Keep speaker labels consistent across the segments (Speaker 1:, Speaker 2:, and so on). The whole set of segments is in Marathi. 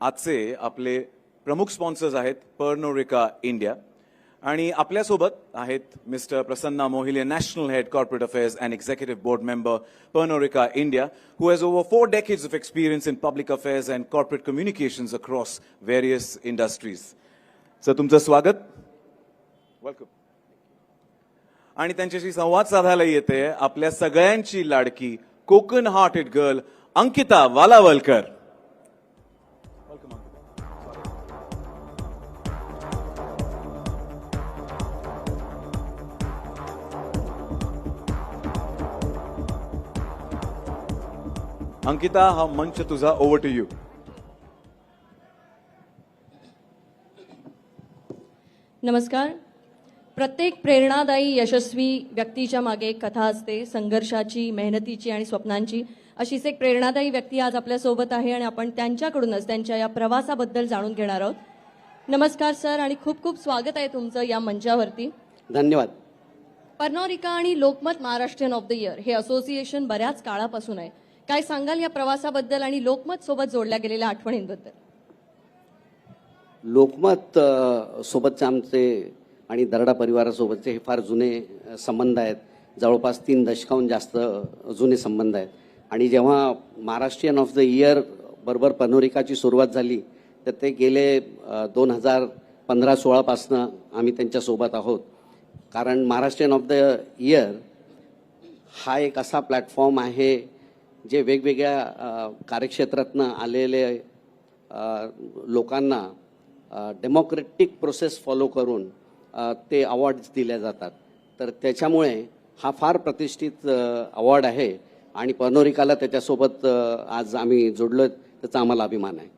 Speaker 1: आजचे आपले प्रमुख स्पॉन्सर्स आहेत पर्नोरिका इंडिया आणि आपल्यासोबत आहेत mister Prasanna Mohile, national head corporate affairs and executive board member Pernod Ricard India, who has over 4 decades of experience in public affairs and corporate communications across various industries. Sir तुमचं स्वागत. वेलकम. आणि त्यांच्याशी संवाद साधायला येते आपल्या सगळ्यांची लाडकी कोकण हार्टेड गर्ल अंकिता वालावलकर. अंकिता, हा मंच तुझा. Over to you.
Speaker 2: नमस्कार. प्रत्येक प्रेरणादायी यशस्वी व्यक्तीच्या मागे एक कथा असते, संघर्षाची, मेहनतीची आणि स्वप्नांची. अशीच एक प्रेरणादायी व्यक्ती आज आपल्यासोबत आहे आणि आपण त्यांच्याकडूनच त्यांच्या या प्रवासाबद्दल जाणून घेणार आहोत. नमस्कार सर आणि खूप खूप स्वागत आहे तुमचं या मंचावरती.
Speaker 3: धन्यवाद.
Speaker 2: पर्नोरिका आणि Lokmat Maharashtrian of the year हे असोसिएशन बऱ्याच काळापासून आहे. काय सांगाल या प्रवासाबद्दल आणि लोकमत सोबत जोडल्या गेलेल्या आठवणींबद्दल?
Speaker 3: लोकमत सोबतचे आमचे आणि दरडा परिवारासोबतचे हे फार जुने संबंध आहेत. जवळपास 3 दशकाहून जास्त जुने संबंध आहेत. आणि जेव्हा महाराष्ट्रीयन ऑफ द इयर बरोबर पर्नोरिकाची सुरुवात झाली तर ते गेले 2015-16 पासनं आम्ही त्यांच्यासोबत आहोत. कारण महाराष्ट्रीयन ऑफ द इयर हा एक असा प्लॅटफॉर्म आहे जे वेगवेगळ्या कार्यक्षेत्रातनं आलेले लोकांना डेमोक्रेटिक प्रोसेस फॉलो करून ते अवॉर्ड्स दिले जातात. तर त्याच्यामुळे हा फार प्रतिष्ठित अवॉर्ड आहे आणि पर्नोरिकाला त्याच्यासोबत आज आम्ही जोडलो, त्याचा आम्हाला अभिमान आहे.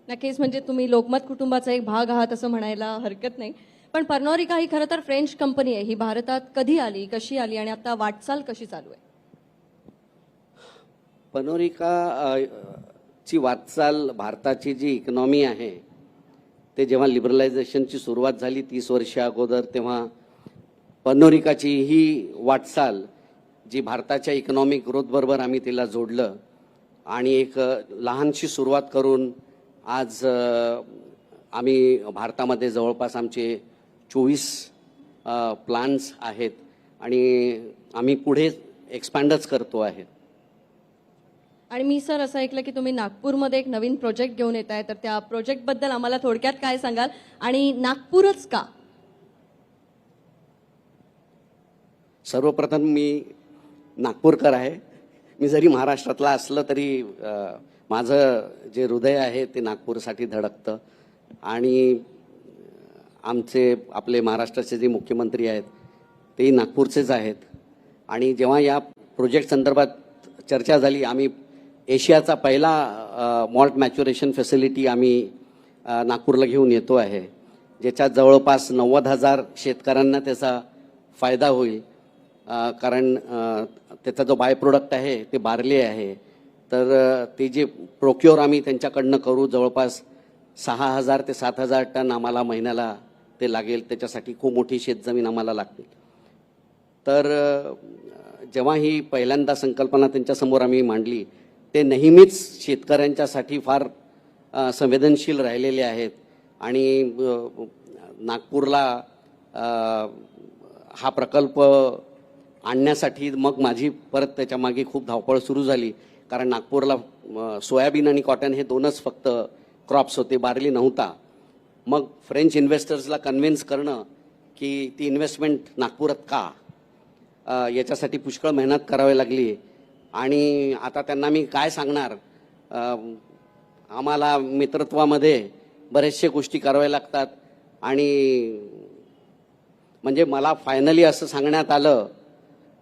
Speaker 2: नक्कीच, म्हणजे तुम्ही लोकमत कुटुंबाचा एक भाग आहात असं म्हणायला हरकत नाही. पण पर्नोरिका ही खरं तर फ्रेंच कंपनी आहे. ही भारतात कधी आली, कशी आली आणि आता वाटचाल कशी चालू आहे?
Speaker 3: पर्नोरिका ची वाटचाल, भारताची जी इकॉनॉमी आहे ते जेव्हा लिबरलायझेशनची सुरुवात झाली 30 वर्ष अगोदर, तेव्हा पर्नोरिकाची ही वाटचाल जी भारताच्या इकॉनॉमिक ग्रोथबरोबर आम्ही तिला जोडलं आणि एक लहानशी सुरुवात करून आज आम्ही भारतामध्ये जवळपास आमचे 24 प्लांट्स आहेत आणि आम्ही पुढे एक्सपॅन्डच करतो आहे.
Speaker 2: आणि मी सर असं ऐकलं की तुम्ही नागपूरमध्ये एक नवीन प्रोजेक्ट घेऊन येत आहे, तर त्या प्रोजेक्टबद्दल आम्हाला थोडक्यात काय सांगाल आणि नागपूरच का?
Speaker 3: सर्वप्रथम मी नागपूरकर आहे. मी जरी महाराष्ट्रातला असलं तरी माझं जे हृदय आहे ते नागपूरसाठी धडकतं. आणि आपले महाराष्ट्राचे जे मुख्यमंत्री आहेत तेही नागपूरचेच आहेत. आणि जेव्हा या प्रोजेक्ट संदर्भात चर्चा झाली, आम्ही एशियाचा पहिला मॉल्ट मॅच्युरेशन फॅसिलिटी आम्ही नागपूरला घेऊन येतो आहे, ज्याच्यात जवळपास 90,000 शेतकऱ्यांना त्याचा फायदा होईल. कारण त्याचा जो बाय प्रोडक्ट आहे ते बार्ली आहे. तर ते जे प्रोक्युअर आम्ही त्यांच्याकडनं करू, जवळपास 6,000 ते 7,000 टन आम्हाला महिन्याला ते लागेल. त्याच्यासाठी खूप मोठी शेतजमीन आम्हाला लागते. तर जेव्हा ही पहिल्यांदा संकल्पना त्यांच्यासमोर आम्ही मांडली, ते नेहमीच शेतकऱ्यांच्यासाठी फार संवेदनशील राहिलेले आहेत. आणि नागपूरला हा प्रकल्प आणण्यासाठी मग माझी परत त्याच्यामागे खूप धावपळ सुरू झाली. कारण नागपूरला सोयाबीन आणि कॉटन हे 2च फक्त क्रॉप्स होते, बार्ली नव्हता. मग फ्रेंच इन्व्हेस्टर्सला कन्व्हिन्स करणं की ती इन्व्हेस्टमेंट नागपुरात का, याच्यासाठी पुष्कळ मेहनत करावी लागली. आणि आता त्यांना मी काय सांगणार, आम्हाला मित्रत्वामध्ये बरेचशे गोष्टी कराव्या लागतात. आणि म्हणजे मला फायनली असं सांगण्यात आलं,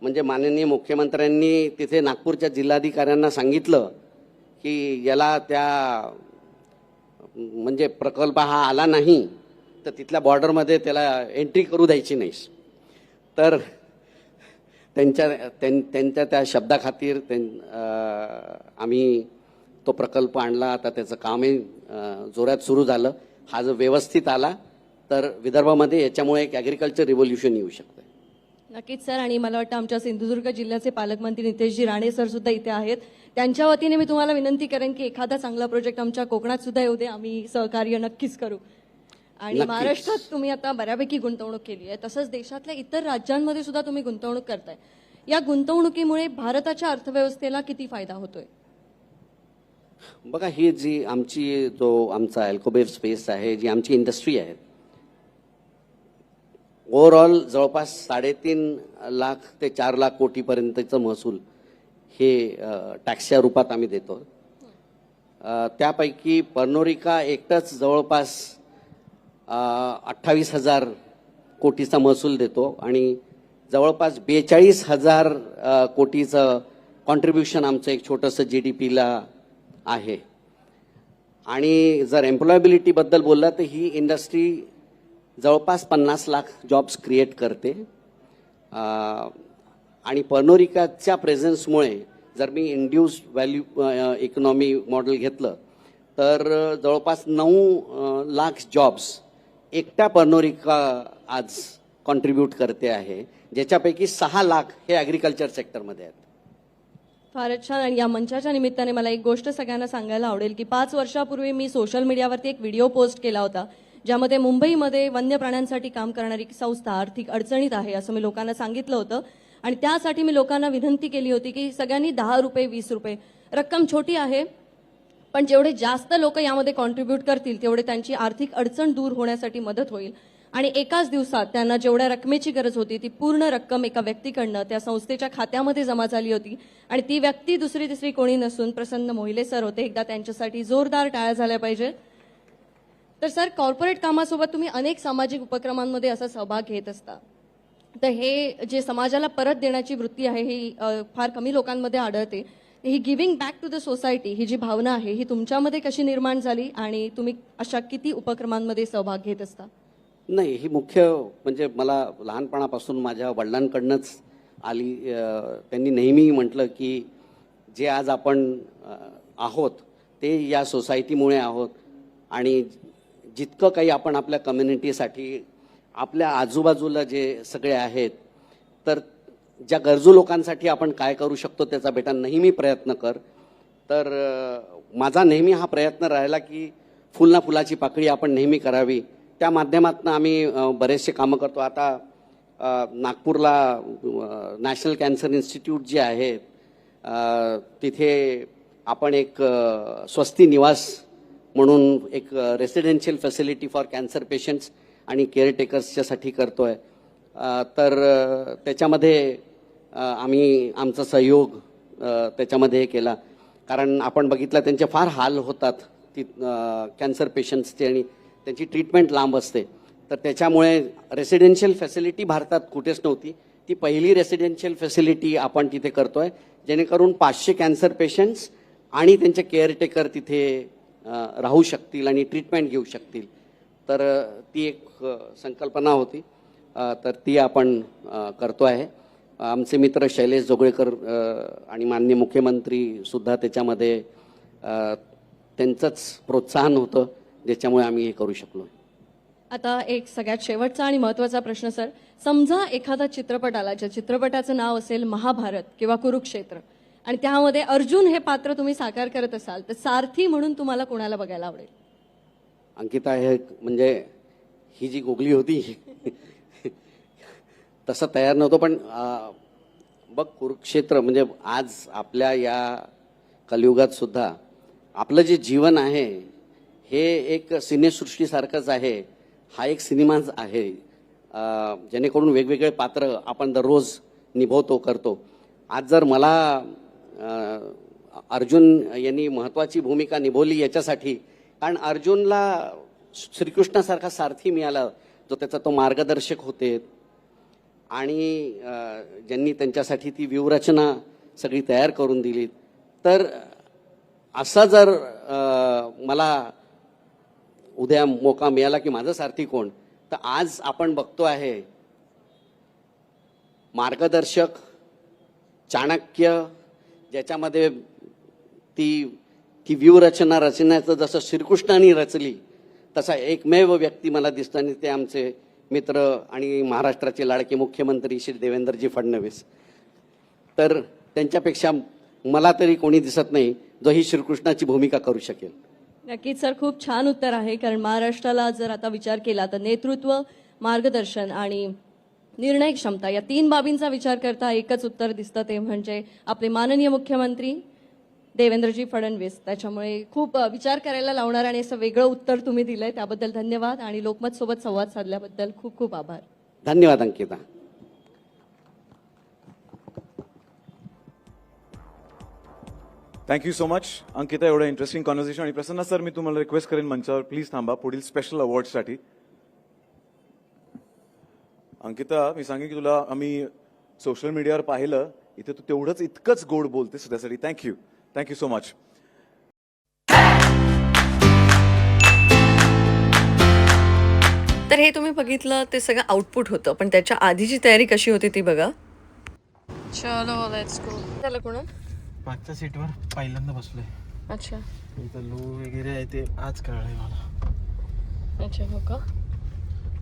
Speaker 3: म्हणजे माननीय मुख्यमंत्र्यांनी तिथे नागपूरच्या जिल्हाधिकाऱ्यांना सांगितलं की याला म्हणजे प्रकल्प हा आला नाही तर तिथल्या बॉर्डरमध्ये त्याला एंट्री करू द्यायची नाही. तर त्यांच्या त्या शब्दाखातीर आम्ही तो प्रकल्प आणला. आता त्याचं कामही जोरात सुरू झालं. हा जर व्यवस्थित आला तर विदर्भामध्ये याच्यामुळे एक ॲग्रिकल्चर रिव्होल्यूशन येऊ शकतं.
Speaker 2: नक्कीच सर. आणि मला वाटतं आमच्या सिंधुदुर्ग जिल्ह्याचे पालकमंत्री नितेशजी राणे सर सुद्धा इथे आहेत. त्यांच्या वतीने मी तुम्हाला विनंती करेन की एखादा चांगला प्रोजेक्ट आमच्या कोकणात सुद्धा येऊ दे, आम्ही सहकार्य नक्कीच करू. आणि
Speaker 3: नक्कीच.
Speaker 2: महाराष्ट्रात तुम्ही आता बऱ्यापैकी गुंतवणूक केली आहे, तसंच देशातल्या इतर राज्यांमध्ये सुद्धा तुम्ही गुंतवणूक करताय. या गुंतवणुकीमुळे भारताच्या अर्थव्यवस्थेला किती फायदा होतोय?
Speaker 3: बघा, ही जी आमचा अल्कोबेर स्पेस आहे, जी आमची इंडस्ट्री आहे, ओव्हरऑल जवळपास 3.5 लाख ते 4 लाख कोटीपर्यंतचं महसूल हे टॅक्सच्या रूपात आम्ही देतो. त्यापैकी पर्नोरिका एकटाच जवळपास 28,000 कोटीचा महसूल देतो आणि जवळपास 42,000 कोटीचं कॉन्ट्रीब्युशन आमचं एक छोटंसं GDPला आहे. आणि जर एम्प्लॉयबिलिटीबद्दल बोलला तर ही इंडस्ट्री जवळपास 50 लाख जॉब्स क्रिएट करते. आणि पर्नोरिकाच्या प्रेझेन्समुळे जर मी इंड्यूस व्हॅल्यू इकॉनॉमी मॉडेल घेतलं तर जवळपास 9 लाख जॉब्स एकट्या पर्नोरिका आज कॉन्ट्रीब्यूट करते आहे, ज्याच्यापैकी 6 लाख हे ॲग्रिकल्चर सेक्टरमध्ये आहेत.
Speaker 2: फारच छान. आणि या मंचाच्या निमित्ताने मला एक गोष्ट सगळ्यांना सांगायला आवडेल की 5 वर्षापूर्वी मी सोशल मीडियावरती एक व्हिडिओ पोस्ट केला होता, ज्यामध्ये मुंबईमध्ये वन्य प्राण्यांसाठी काम करणारी संस्था आर्थिक अडचणीत आहे असं मी लोकांना सांगितलं होतं. आणि त्यासाठी मी लोकांना विनंती केली होती की सगळ्यांनी 10 रुपये 20 रुपये, रक्कम छोटी आहे पण जेवढे जास्त लोक यामध्ये कॉन्ट्रीब्यूट करतील तेवढे त्यांची आर्थिक अडचण दूर होण्यासाठी मदत होईल. आणि एकाच दिवसात त्यांना जेवढ्या रकमेची गरज होती ती पूर्ण रक्कम एका व्यक्तीकडनं त्या संस्थेच्या खात्यामध्ये जमा झाली होती. आणि ती व्यक्ती दुसरी तिसरी कोणी नसून प्रसन्न मोहिले सर होते. एकदा त्यांच्यासाठी जोरदार टाळ्या झाल्या पाहिजे. तर सर, कॉर्पोरेट कामासोबत तुम्ही अनेक सामाजिक उपक्रमांमध्ये असा सहभाग घेत असता. तर हे जे समाजाला परत देण्याची वृत्ती आहे ही फार कमी लोकांमध्ये आढळते. ही giving back to the society ही जी भावना आहे ही तुमच्यामध्ये कशी निर्माण झाली आणि तुम्ही अशा किती उपक्रमांमध्ये सहभाग घेत असता?
Speaker 3: नाही, ही मुख्य म्हणजे मला लहानपणापासून माझ्या वडिलांकडनंच आली. त्यांनी नेहमी म्हटलं की जे आज आपण आहोत ते या सोसायटीमुळे आहोत आणि जितकं काही आपण आपल्या कम्युनिटीसाठी, आपल्या आजूबाजूला जे सगळे आहेत, तर ज्या गरजू लोकांसाठी आपण काय करू शकतो त्याचा बेटा नेहमी प्रयत्न कर. तर माझा नेहमी हा प्रयत्न राहिला की फुल ना फुलाची पाकळी आपण नेहमी करावी. त्या माध्यमातून आम्ही बरेचसे कामं करतो. आता नागपूरला नॅशनल कॅन्सर इन्स्टिट्यूट जे आहे तिथे आपण एक स्वस्ती निवास म्हणून एक residential facility for cancer patients आणि केअरटेकर्सच्यासाठी करतो आहे. तर त्याच्यामध्ये आम्ही आमचा सहयोग त्याच्यामध्ये हे केला, कारण आपण बघितलं त्यांचे फार हाल होतात ती कॅन्सर पेशंट्सचे आणि त्यांची ट्रीटमेंट लांब असते. तर त्याच्यामुळे रेसिडेन्शियल फॅसिलिटी भारतात कुठेच नव्हती. ती पहिली रेसिडेन्शियल फॅसिलिटी आपण तिथे करतो आहे, जेणेकरून 500 कॅन्सर पेशंट्स आणि त्यांचे केअरटेकर तिथे राहू शकतील आणि ट्रीटमेंट घेऊ शकतील. तर ती एक संकल्पना होती, तर ती आपण करतो आहे. आमचे मित्र शैलेश जोगळेकर आणि माननीय मुख्यमंत्री सुद्धा त्याच्यामध्ये त्यांचंच प्रोत्साहन होतं, ज्याच्यामुळे आम्ही हे करू शकलो.
Speaker 2: आता एक सगळ्यात शेवटचा आणि महत्त्वाचा प्रश्न सर, समजा एखादा चित्रपट आला ज्या चित्रपटाचं नाव असेल महाभारत किंवा कुरुक्षेत्र आणि त्यामध्ये अर्जुन हे पात्र तुम्ही साकार करत असाल, तर सारथी म्हणून तुम्हाला कोणाला बघायला आवडेल?
Speaker 3: अंकिता, हे म्हणजे ही जी गोगली होती तसं तयार नव्हतं, पण बघ, कुरुक्षेत्र म्हणजे आज आपल्या या कलियुगात सुद्धा आपलं जे जीवन आहे हे एक सिनेसृष्टीसारखंच आहे. हा एक सिनेमाच आहे, जेणेकरून वेगवेगळे पात्र आपण दररोज निभवतो करतो. आज जर मला अर्जुन यांनी महत्त्वाची भूमिका निभवली याच्यासाठी, कारण अर्जुनला श्रीकृष्णासारखा सारथी मिळाला, जो त्याचा तो मार्गदर्शक होते आणि ज्यांनी त्यांच्यासाठी ती व्यूहरचना सगळी तयार करून दिली. तर असा जर मला उद्या मौका मिळाला की माझं सारथी कोण, तर आज आपण बघतो आहे मार्गदर्शक, चाणक्य, ज्याच्यामध्ये ती व्यूहरचना रचण्याचं जसं श्रीकृष्णाने रचली तसा एकमेव व्यक्ती मला दिसतं आणि ते आमचे मित्र आणि महाराष्ट्राचे लाडके मुख्यमंत्री श्री देवेंद्रजी फडणवीस. तर त्यांच्यापेक्षा मला तरी कोणी दिसत नाही जो ही श्रीकृष्णाची भूमिका करू शकेल.
Speaker 2: नक्कीच सर, खूप छान उत्तर आहे. कारण महाराष्ट्राला जर आता विचार केला तर नेतृत्व, मार्गदर्शन आणि निर्णय क्षमता या 3 बाबींचा विचार करता एकच उत्तर दिसतं, ते म्हणजे आपले माननीय मुख्यमंत्री देवेंद्रजी फडणवीस. त्याच्यामुळे खूप विचार करायला लावणार आणि असं वेगळं उत्तर तुम्ही दिलंय त्याबद्दल धन्यवाद आणि लोकमत सोबत संवाद साधल्याबद्दल खूप खूप आभार.
Speaker 3: धन्यवाद Ankita.
Speaker 1: Thank you so much Ankita, एवढं इंटरेस्टिंग कॉन्व्हर्सेशन. आणि प्रसन्न सर, मी तुम्हाला रिक्वेस्ट करेन मंचावर प्लीज थांबा पुढील स्पेशल अवॉर्डसाठी. अंकिता, मी सांगेन की तुला आम्ही सोशल मीडियावर पाहिलं, इथे तू तेवढंच इतकंच गोड बोलतेस, त्यासाठी थँक्यू सो मच.
Speaker 2: तर हे तुम्ही बघितलं ते सगळं आउटपुट होतं, पण त्याच्या आधीची तयारी कशी होती ती बघा. चलो लेट्स गो. झालं कोण?
Speaker 4: मागच्या सीटवर पहिल्यांदा बसलोय.
Speaker 2: अच्छा
Speaker 4: इथं लो वगैरे आहे ते आज कळलंय मला.
Speaker 2: अच्छा, हो का?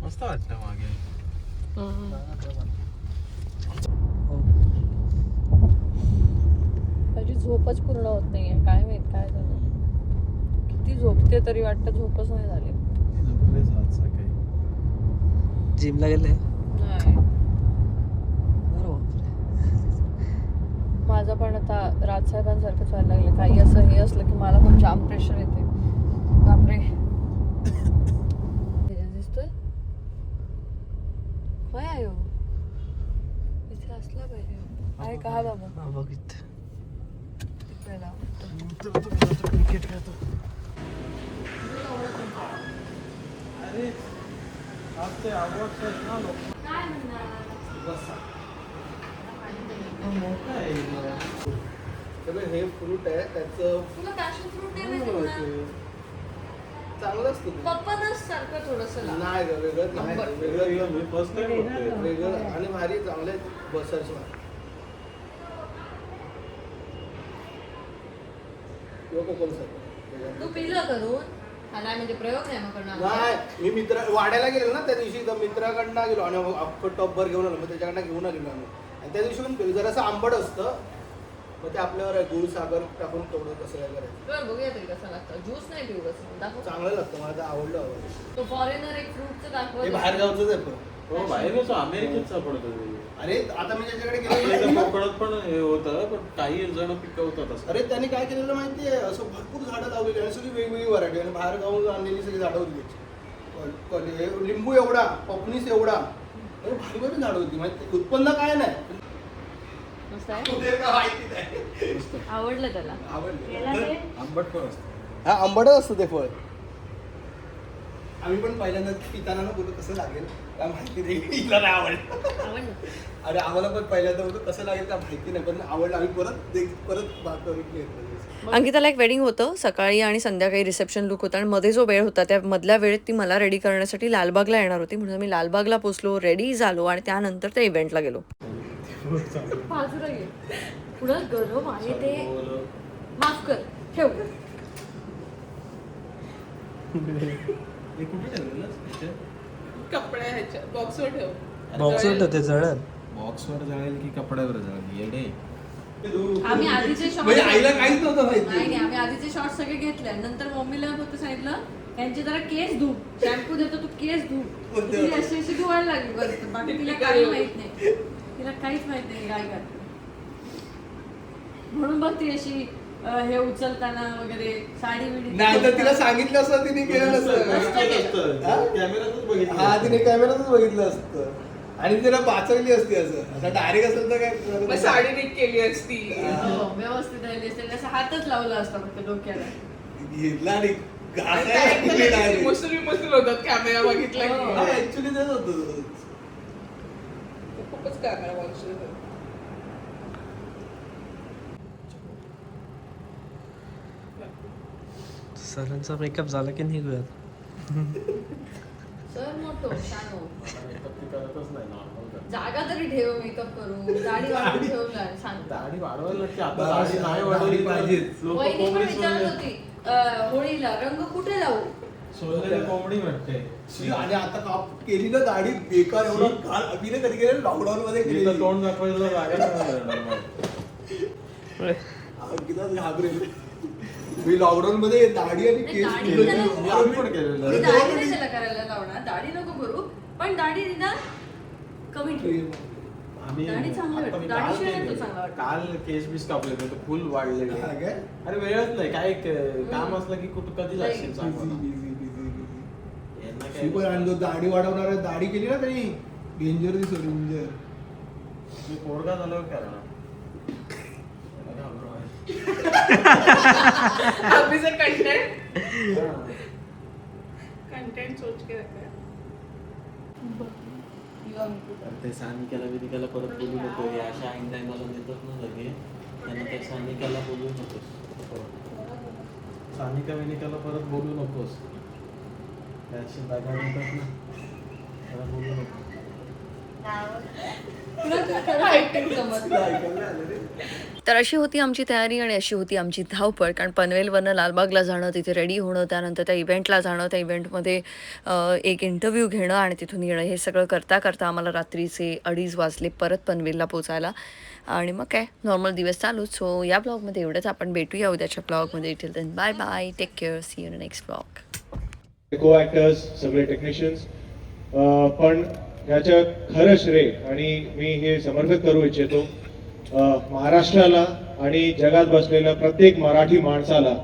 Speaker 4: मस्त वाटतं मागे.
Speaker 2: माझी झोपच पूर्ण होत नाहीये, काय माहित काय झालं. किती झोपते तरी वाटतं झोपच नाही झाली.
Speaker 4: झोपलेच आज सकाळी. जिमला गेले?
Speaker 2: नाही, माझं पण आता राजसाहेबांसारखंच व्हायला लागलं. काही असं हे असलं की मला पण जाम प्रेशर येते. बापरे, दिसतोय काय आहे हो? इथे असला पाहिजे. आहे का हा बाबा?
Speaker 4: बघित
Speaker 2: तिकडे लाव.
Speaker 4: क्रिकेट खेळतो. अरे आज ते आवडतं ना लोक. मोठं आहे सगळं. हे फ्रूट आहे त्याचं
Speaker 2: तुला पॅशन फ्रूट नाही
Speaker 4: चांगलं असतं ते.
Speaker 2: पप्पानच सारखं थोडंसं
Speaker 4: नाही ग, वेगळं नाही.
Speaker 2: नंबर.
Speaker 4: वेगळं मी फर्स्ट टाइम बघतोय. वेगळं आणि भारी चांगले बसर्स किंवा कोकम सर.
Speaker 2: तू पिलं करून हा नाही म्हणजे प्रयोग नाही मग करणार.
Speaker 4: नाही, मी वाड्याला गेलो ना त्या दिवशी, तर मित्राकडनं गेलो आणि अख्खं टॉपभर घेऊन आलो. मग त्याच्याकडनं घेऊन आलेलो आम्ही. आणि त्या दिवशी पण जरासं आंबट असतं, मग ते आपल्यावर आहे. गुळ साखर टाकून तेवढं कसं काय करायचं.
Speaker 2: बरं, बघूया तरी कसं लागतं. ज्यूस नाही पिऊ कसं दाखव.
Speaker 4: चांगलं लागतं मला, ते आवडलं.
Speaker 2: तो फॉरेनर एक फ्रूटचं
Speaker 4: हे
Speaker 2: दाखवत.
Speaker 4: बाहेर गावचंच आहे पण.
Speaker 5: हो बाहेरच अमेरिकेत सापडतो.
Speaker 4: अरे आता मी ज्याच्याकडे
Speaker 5: आपल्या इथं
Speaker 4: गेलो,
Speaker 5: कोकणात पण हे होतं, पण काही जण पिकवतात असं.
Speaker 4: अरे त्यांनी काय केलेलं माहितीये, असं भरपूर झाडं लावलेली आणि सगळी वेगवेगळी व्हरायटी आणि बाहेर गावून आणलेली सगळी झाडं होती त्याची. लिंबू एवढा, पपनीस एवढा, अरे भारी भारी झाडं होती. माहिती उत्पन्न काय नाही.
Speaker 2: मस्त आहे.
Speaker 4: ते काय माहिती नाही.
Speaker 2: आवडलं त्याला.
Speaker 4: आवडलं.
Speaker 5: आंबट पण असतं.
Speaker 4: हा आंबटच असतं ते फळ. आम्ही पण पहिल्यांदा पिताना बोलू कसं लागेल काय माहिती नाही. हिला नाही आवडलं.
Speaker 2: आवडलं.
Speaker 4: अरे आम्हाला पण पहिल्यांदा बोलू कसं लागेल काय माहिती नाही, पण आवडलं. आम्ही परत बात घेतलं.
Speaker 2: अंकिताला एक वेडिंग होतं, सकाळी आणि संध्याकाळी रिसेप्शन लुक होता आणि मध्ये जो वेळ होता त्या मधल्या वेळेत ती मला रेडी करण्यासाठी लालबागला येणार होती. म्हणून मी लालबागला पोचलो, रेडी झालो आणि त्यानंतर त्या इव्हेंटला गेलो. बाजूला घे, पुढं गरम आहे ते, माफ कर, ठेव.
Speaker 4: हे कुठे ठेवलेलं?
Speaker 6: कपड्या ह्याच्या बॉक्सवर ठेव.
Speaker 7: बॉक्सवर ठेवते जळेल.
Speaker 5: बॉक्सवर जळेल की कपड्यावर जळेल येडे.
Speaker 2: आम्ही आधीचे
Speaker 4: म्हणजे आईला काहीच नव्हतं
Speaker 2: नाही
Speaker 4: माहिती.
Speaker 2: नाही, आम्ही आधीचे शॉर्ट सगळे घेतले. नंतर मम्मीला फक्त सांगितलं यांचे जरा केस धू, शॅम्पू देतो तू केस धू. ती अशी अशी धुवायला लागली बस. बाकी तिला काही माहित नाही, तिला काहीच माहित नाही काय करते. म्हणून बघ ती अशी हे उचलताना वगैरे साडी बिडी.
Speaker 4: नाही तर तिला सांगितलं असतं तिने केलं नसतं.
Speaker 5: कॅमेऱ्यातच बघितलं.
Speaker 4: हा तिने कॅमेरातच बघितलं असतं आणि तिला वाचवली असती. असं डायरेक्ट असेल तर
Speaker 6: मग
Speaker 4: काय
Speaker 6: साडी नीट केली असती.
Speaker 2: हो, व्यवस्थित राहिली असते. असं हातच लावला असता फक्त डोक्याला.
Speaker 4: घेतला आणि
Speaker 6: मुसली होतात कॅमेरा बघितला की.
Speaker 4: ऍक्च्युली तेच होतं.
Speaker 6: खूपच कॅमेरा बघशील.
Speaker 7: सरांचा मेकअप झाला की निघूयात.
Speaker 2: सर मोठो शानो,
Speaker 5: मेकअप ती करतच नाही, नॉर्मल करते.
Speaker 2: जागा तरी ठेव मेकअप करू. दाढी वाढून ठेवला सांगता.
Speaker 5: दाढी वाढवायला लागते. आता दाढी नाही वाढवली
Speaker 4: पाहिजे.
Speaker 5: लोक
Speaker 2: वहिनी पण
Speaker 5: कोंबडी
Speaker 2: विचारत
Speaker 5: सोडले.
Speaker 2: होती होळीला रंग कुठे लावू.
Speaker 5: सोडलेली कोंबडी वाटते.
Speaker 4: आणि आता काप केली ना दाढी बेकार एवढं घाल. अभि नाही कधी केलं लॉकडाऊन मध्ये
Speaker 5: मी
Speaker 4: केली.
Speaker 5: तर तोंड दाखवायला जागा नाही मिळणार मला.
Speaker 4: अंकिता घाबरेल. मी लॉकडाऊन मध्ये दाढी आणि केस
Speaker 2: दाढी
Speaker 4: केलं.
Speaker 2: त्याला-
Speaker 5: मी आम्ही पण केलेलं
Speaker 2: मी
Speaker 5: आहे.
Speaker 2: दाढी नाही त्याला करायला लावणार, दाढी नको करू, पण दाढी निदान कमी ठेव.
Speaker 5: आम्ही
Speaker 2: दाढी चांगली
Speaker 5: आता मी
Speaker 2: वाटते. दाढी
Speaker 5: काल
Speaker 2: शिवाय
Speaker 5: केलं.
Speaker 2: तो चांगला वाटतो.
Speaker 5: काल केस बीस कापले होते फुल वाढलेले.
Speaker 4: हा काय?
Speaker 5: अरे वेळच नाही काय काम असलं की कुठं कधी
Speaker 2: नाही.
Speaker 5: जाशील सांग मला. यांना काय
Speaker 4: शी पण आणि जो दाढी वाढवणार आहे, दाढी केली ना त्यांनी डेंजर दिसतो डेंजर.
Speaker 5: मी पोरगा झाल्यावर करणार.
Speaker 6: अभी से कंटेंट सोच के रखा है.
Speaker 5: ते सानिकाला विनिकाला परत बोलू नको हे अशा ऐन टायमाला देतात ना लगे त्यांना त्या सानिकाला बोलू नकोस सानिका विनिकाला परत बोलू नकोस त्याशी दागा देतात ना त्याला बोलू नको
Speaker 8: तर अशी होती आमची तयारी आणि अशी होती आमची धावपळ. कारण पनवेलवरनं लालबागला जाणं, तिथे रेडी होणं, त्यानंतर त्या इव्हेंटला जाणं, त्या इव्हेंटमध्ये एक इंटरव्ह्यू घेणं आणि तिथून येणं, हे सगळं करता करता आम्हाला रात्रीचे 2:30 वाजले परत पनवेलला पोचायला. आणि मग काय नॉर्मल दिवस चालूच. सो या ब्लॉगमध्ये एवढंच. आपण भेटूया उद्याच्या ब्लॉगमध्ये. Till then bye bye, take care, see you in next blog.
Speaker 9: Co actors सगळे टेक्निशियन्स पण ह्याचं खरं श्रेय आणि मी हे समर्पित करू इच्छितो महाराष्ट्राला आणि जगात बसलेल्या प्रत्येक मराठी माणसाला.